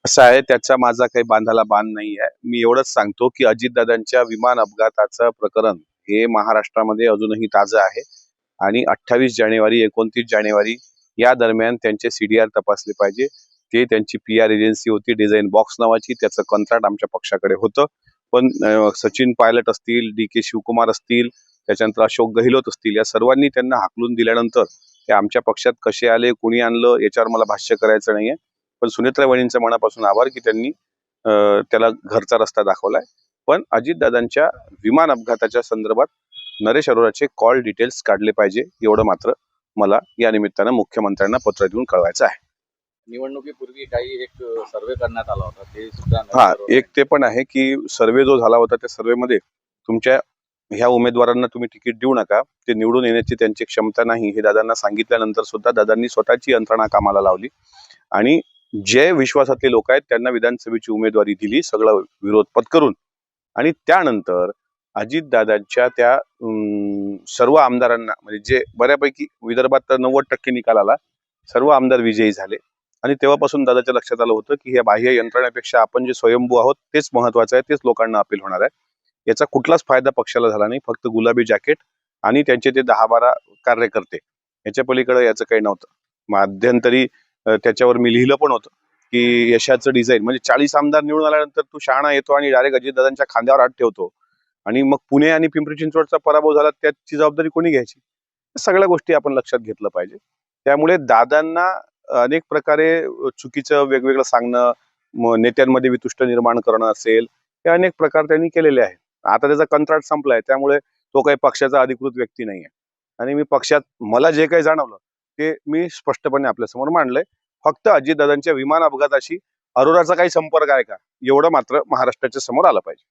कसं आहे, त्याचा माझा काही बांधाला बांध नाही आहे. मी एवढंच सांगतो, की अजितदादांच्या विमान अपघाताचं प्रकरण हे महाराष्ट्रामध्ये अजूनही ताजं आहे आणि 28 जानेवारी, 29 जानेवारी या दरम्यान त्यांचे CDR तपासले पाहिजे. ते त्यांची PR एजन्सी होती डिझाइन बॉक्स नावाची. त्याचं कंत्राट आमच्या पक्षाकडे होतं. पण सचिन पायलट असतील, DK शिवकुमार असतील, त्याच्यानंतर अशोक गहलोत असतील, या सर्वांनी त्यांना हाकलून दिल्यानंतर ते आमच्या पक्षात कसे आले, कोणी आणलं, याच्यावर मला भाष्य करायचं नाहीये. पण सुनेत्रा वहिनींचं मनापासून आभार की त्यांनी त्याला घरचा रस्ता दाखवलाय. पण अजितदादांच्या विमान अपघाताच्या संदर्भात नरेश अरोराचे कॉल डिटेल्स काढले पाहिजे, एवढं मात्र मला या निमित्तानं मुख्यमंत्र्यांना पत्र देऊन कळवायचं आहे. निवडणुकीपूर्वी काही एक सर्वे करण्यात आला होता, ते सुद्धा हा, एक ते पण आहे की सर्वे जो झाला होता त्या सर्वेमध्ये तुमच्या ह्या उमेदवारांना तुम्ही तिकीट देऊ नका, ते निवडून येण्याची त्यांची क्षमता नाही हे दादांना सांगितल्यानंतर सुद्धा दादांनी स्वतःची यंत्रणा कामाला लावली आणि जे विश्वासातले लोक आहेत त्यांना विधानसभेची उमेदवारी दिली, सगळं विरोध पत्करून. आणि त्यानंतर अजितदादांच्या त्या सर्व आमदारांना, म्हणजे जे बऱ्यापैकी विदर्भात तर 90% निकाल आला, सर्व आमदार विजयी झाले. आणि तेव्हापासून दादाच्या लक्षात आलं होतं की या बाह्य यंत्रणेपेक्षा आपण जे स्वयंभू आहोत तेच महत्वाचं आहे, तेच लोकांना अपील होणार आहे. याचा कुठलाच फायदा पक्षाला झाला नाही, फक्त गुलाबी जॅकेट आणि त्यांचे ते 10-12 कार्यकर्ते, याच्या पलीकडे याचं काही नव्हतं. मध्यंतरी त्याच्यावर मी लिहिलं पण होतं की यशाचं डिझाईन म्हणजे 40 आमदार निवडून आल्यानंतर तू शहाणा येतो आणि डायरेक्ट अजितदादांच्या खांद्यावर हात ठेवतो आणि मग पुणे आणि पिंपरी चिंचवडचा पराभव झाला, त्याची जबाबदारी कोणी घ्यायची? सगळ्या गोष्टी आपण लक्षात घेतलं पाहिजे. त्यामुळे दादांना अनेक प्रकारे चुकीचं वेगवेगळं सांगणं, नेत्यांमध्ये वितुष्ट निर्माण करणं असेल, हे अनेक प्रकार त्यांनी केलेले आहेत. आता त्याचा कंत्राट संपलाय, त्यामुळे तो काही पक्षाचा अधिकृत व्यक्ती नाहीये. आणि मी पक्षात मला जे काही जाणवलं ते मी स्पष्टपणे आपल्यासमोर मांडलंय. फक्त अजितदादांच्या विमान अपघाताशी अरोराचा काही संपर्क आहे का, एवढं मात्र महाराष्ट्राच्या समोर आलं पाहिजे.